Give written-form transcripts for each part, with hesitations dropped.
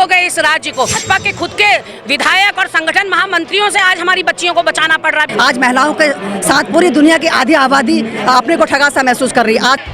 हो गए इस राज्य को। भाजपा के खुद के विधायक और संगठन महामंत्रियों से आज हमारी बच्चियों को बचाना पड़ रहा है। आज महिलाओं के साथ पूरी दुनिया की आधी आबादी अपने को ठगा सा महसूस कर रही है। आज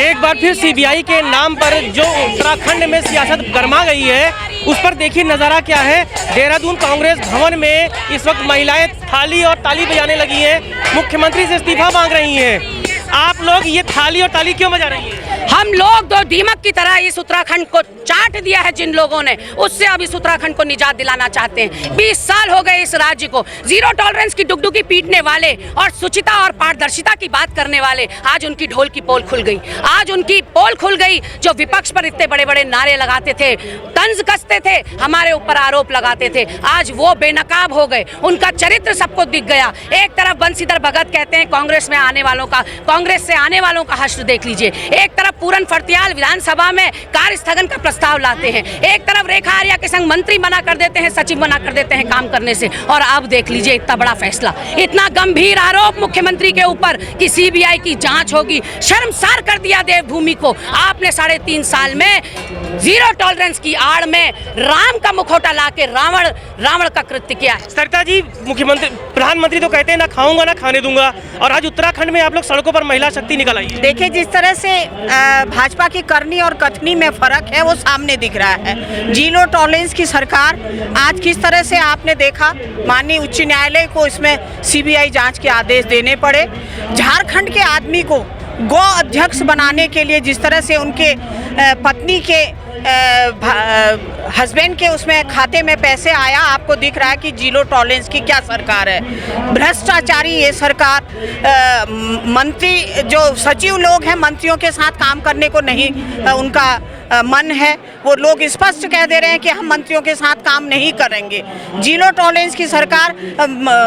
एक बार फिर सीबीआई के नाम पर जो उत्तराखंड में सियासत गरमा गई है, उस पर देखिए नज़ारा क्या है। देहरादून कांग्रेस भवन में इस वक्त महिलाएं थाली और ताली बजाने लगी हैं, मुख्यमंत्री से इस्तीफा मांग रही हैं। आप लोग ये थाली और ताली क्यों बजा रही हैं? हम लोग दो दीमक की तरह इस उत्तराखंड को चाट दिया है जिन लोगों ने, उससे अब इस उत्तराखंड को निजात दिलाना चाहते हैं। 20 साल हो गए इस राज्य को। जीरो टॉलरेंस की डुगडुगी पीटने वाले और शुचिता और पारदर्शिता की बात करने वाले, आज उनकी ढोल की पोल खुल गई। आज उनकी पोल खुल गई। जो विपक्ष पर इतने बड़े बड़े नारे लगाते थे, तंज कसते थे, हमारे ऊपर आरोप लगाते थे, आज वो बेनकाब हो गए। उनका चरित्र सबको दिख गया। एक तरफ बंशीधर भगत कहते हैं कांग्रेस से आने वालों का हश्र देख लीजिए। एक तरफ पूरन फर्त्याल विधानसभा में कार्य स्थगन का प्रस्ताव लाते हैं, एक तरफ रेखा आर्या के संग मंत्री मना कर देते हैं, सचिव मना कर देते हैं काम करने से। और अब देख लीजिए इतना बड़ा फैसला, इतना गंभीर आरोप मुख्यमंत्री के ऊपर कि सीबीआई की जांच होगी। शर्मसार कर दिया देवभूमि को। आपने 3.5 साल में जीरो टॉलरेंस की आड़ में राम का मुखौटा लाके रावण का कृत्य किया है। सरिता जी, प्रधानमंत्री तो कहते हैं ना खाऊंगा ना खाने दूंगा, और आज उत्तराखंड में आप लोग सड़कों पर महिला शक्ति निकल आई है। देखिए, जिस तरह से भाजपा की करनी और कथनी में फर्क है वो सामने दिख रहा है। जीरो टॉलरेंस की सरकार आज किस तरह से आपने देखा, माननीय उच्च न्यायालय को इसमें सीबीआई जांच के आदेश देने पड़े। झारखंड के आदमी को गौ अध्यक्ष बनाने के लिए जिस तरह से उनके पत्नी के हस्बैंड के उसमें खाते में पैसे आया, आपको दिख रहा है कि जीरो टॉलरेंस की क्या सरकार है। भ्रष्टाचारी ये सरकार। मंत्री जो सचिव लोग हैं, मंत्रियों के साथ काम करने को नहीं उनका मन है। वो लोग स्पष्ट कह दे रहे हैं कि हम मंत्रियों के साथ काम नहीं करेंगे। जीरो टॉलरेंस की सरकार,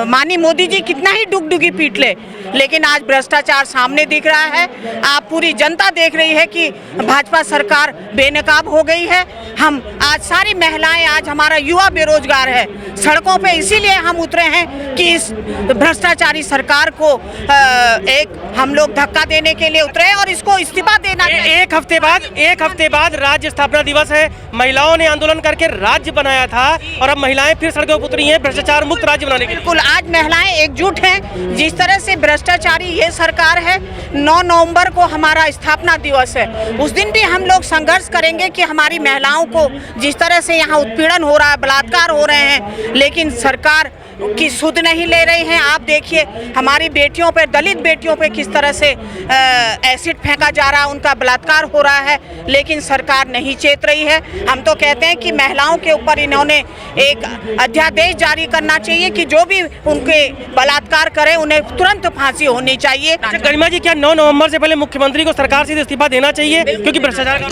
माननीय मोदी जी कितना ही डुगडुगी पीट ले, लेकिन आज भ्रष्टाचार सामने दिख रहा है। आप पूरी जनता देख रही है कि भाजपा सरकार बेनकाब हो गई है। हम आज सारी महिलाएं, आज हमारा युवा बेरोजगार है सड़कों पे, इसीलिए हम उतरे हैं कि इस भ्रष्टाचारी सरकार को एक हम लोग धक्का देने के लिए उतरे और इसको इस्तीफा देना। एक हफ्ते बाद राज्य स्थापना दिवस है। महिलाओं ने आंदोलन करके राज्य बनाया था और अब महिलाएं फिर सड़कों पर उतरी हैं भ्रष्टाचार मुक्त राज्य बनाने के लिए। बिल्कुल, आज महिलाएं एकजुट हैं। जिस तरह से भ्रष्टाचारी ये सरकार है, 9 नवंबर को हमारा स्थापना दिवस है, उस दिन भी हम लोग संघर्ष करेंगे कि हमारी महिलाओं को जिस तरह से यहाँ उत्पीड़न हो रहा है, बलात्कार हो रहे हैं, लेकिन सरकार की सुध नहीं ले रही हैं। आप देखिए हमारी बेटियों पे, दलित बेटियों पे किस तरह से एसिड फेंका जा रहा है, उनका बलात्कार हो रहा है, लेकिन सरकार नहीं चेत रही है। हम तो कहते हैं कि महिलाओं के ऊपर इन्होंने एक अध्यादेश जारी करना चाहिए कि जो भी उनके बलात्कार करे उन्हें तुरंत फांसी होनी चाहिए। गरिमा जी, क्या 9 नवंबर से पहले मुख्यमंत्री को सरकार से इस्तीफा देना चाहिए क्योंकि भ्रष्टाचार का?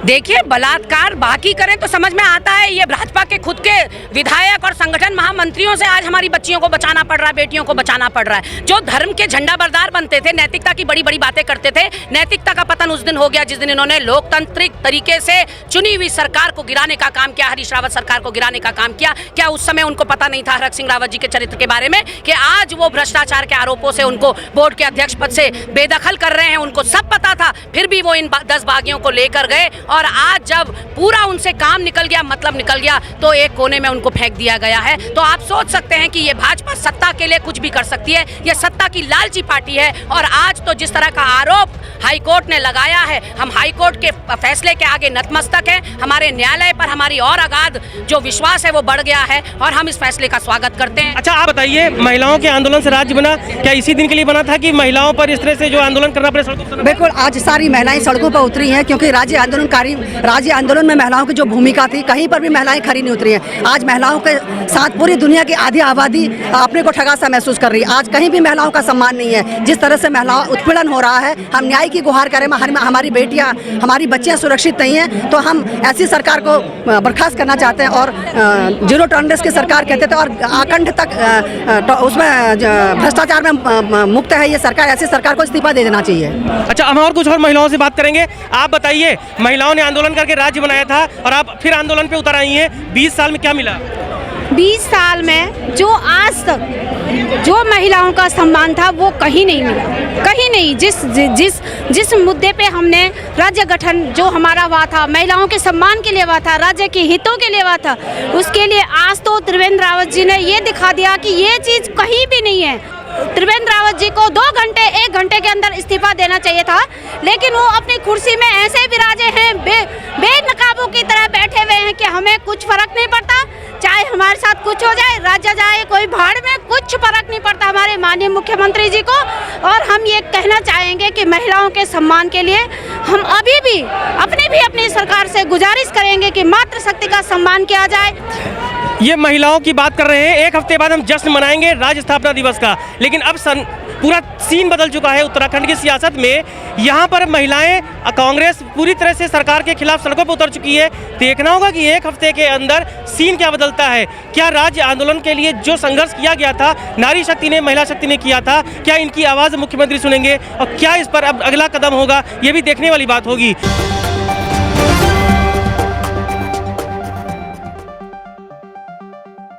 देखिए, बलात्कार बाकी करें तो समझ में आता है। ये भाजपा के खुद के विधायक और संगठन महामंत्रियों से आज हमारी बच्चियों को बचाना पड़ रहा है, बेटियों को बचाना पड़ रहा है। जो धर्म के झंडा बरदार बनते थे, नैतिकता की बड़ी बड़ी बातें करते थे, नैतिकता का पतन उस दिन हो गया जिस दिन इन्होंने लोकतांत्रिक तरीके से चुनी हुई सरकार को गिराने का काम किया, हरीश रावत सरकार को गिराने का काम किया। क्या उस समय उनको पता नहीं था हरक सिंह रावत जी के चरित्र के बारे में, कि आज वो भ्रष्टाचार के आरोपों से उनको बोर्ड के अध्यक्ष पद से बेदखल कर रहे हैं? उनको सब पता था, फिर भी वो इन 10 बागियों को लेकर गए और आज जब पूरा उनसे काम निकल गया, मतलब निकल गया, तो एक कोने में उनको फेंक दिया गया है। तो आप सोच सकते हैं कि ये भाजपा सत्ता के लिए कुछ भी कर सकती है। ये सत्ता की लालची पार्टी है। और आज तो जिस तरह का आरोप हाईकोर्ट ने लगाया है, हम हाईकोर्ट के फैसले के आगे नतमस्तक हैं। हमारे न्यायालय पर हमारी और अगाध जो विश्वास है वो बढ़ गया है और हम इस फैसले का स्वागत करते हैं। अच्छा, आप बताइए, महिलाओं के आंदोलन से राज्य बना, क्या इसी दिन के लिए बना था कि महिलाओं पर इस तरह से जो आंदोलन करना पड़े सड़कों पर? बिल्कुल, आज सारी महिलाएं सड़कों पर उतरी हैं क्योंकि राज्य आंदोलन में महिलाओं की जो भूमिका थी, कहीं पर भी महिलाएं खड़ी नहीं उतरी हैं। आज महिलाओं के साथ पूरी दुनिया की आधी आबादी अपने को ठगा सा महसूस कर रही है। आज कहीं भी महिलाओं का सम्मान नहीं है। जिस तरह से महिलाओं उत्पीड़न हो रहा है, हम न्याय की गुहार करें। हमारी बेटियां, हमारी बच्चियां सुरक्षित नहीं हैं, तो हम ऐसी सरकार को बर्खास्त करना चाहते हैं। और जीरो टॉलरेंस की सरकार कहते थे और आखंड तक उसमें भ्रष्टाचार में मुक्त है ये सरकार। ऐसी सरकार को इस्तीफा दे देना चाहिए। अच्छा, हम और कुछ और महिलाओं से बात करेंगे। आप बताइए, महिलाओं ने आंदोलन करके राज्य बनाया था और आप फिर आंदोलन पे उतर आई हैं, 20 साल में क्या मिला? 20 साल में जो आज तक जो महिलाओं का सम्मान था वो कहीं नहीं मिला, कहीं नहीं। जिस मुद्दे पे हमने राज्य गठन जो हमारा हुआ था, महिलाओं के सम्मान के लिए हुआ था, राज्य के हितों के लिए हुआ था, उसके लिए आज तो त्रिवेंद्र रावत जी ने ये दिखा दिया कि ये चीज़ कहीं भी नहीं है। त्रिवेंद्र रावत जी को 2 घंटे 1 घंटे के अंदर इस्तीफा देना चाहिए था, लेकिन वो अपनी कुर्सी में ऐसे विराजे हैं, बेनकाबों की तरह बैठे हुए हैं कि हमें कुछ फर्क नहीं पड़ता, चाहे हमारे साथ कुछ हो जाए, राज्य जाए कोई भाड़ में, कुछ फर्क नहीं पड़ता हमारे माननीय मुख्यमंत्री जी को। और हम ये कहना चाहेंगे कि महिलाओं के सम्मान के लिए हम अभी भी अपनी सरकार से गुजारिश करेंगे कि मातृशक्ति का सम्मान किया जाए। ये महिलाओं की बात कर रहे हैं। 1 हफ्ते बाद हम जश्न मनाएंगे राज्य स्थापना दिवस का, लेकिन अब पूरा सीन बदल चुका है उत्तराखंड की सियासत में। यहाँ पर महिलाएं, कांग्रेस पूरी तरह से सरकार के खिलाफ सड़कों पर उतर चुकी है। देखना होगा कि 1 हफ्ते के अंदर सीन क्या बदलता है। क्या राज्य आंदोलन के लिए जो संघर्ष किया गया था, नारी शक्ति ने, महिला शक्ति ने किया था, क्या इनकी आवाज़ मुख्यमंत्री सुनेंगे और क्या इस पर अब अगला कदम होगा, ये भी देखने वाली बात होगी।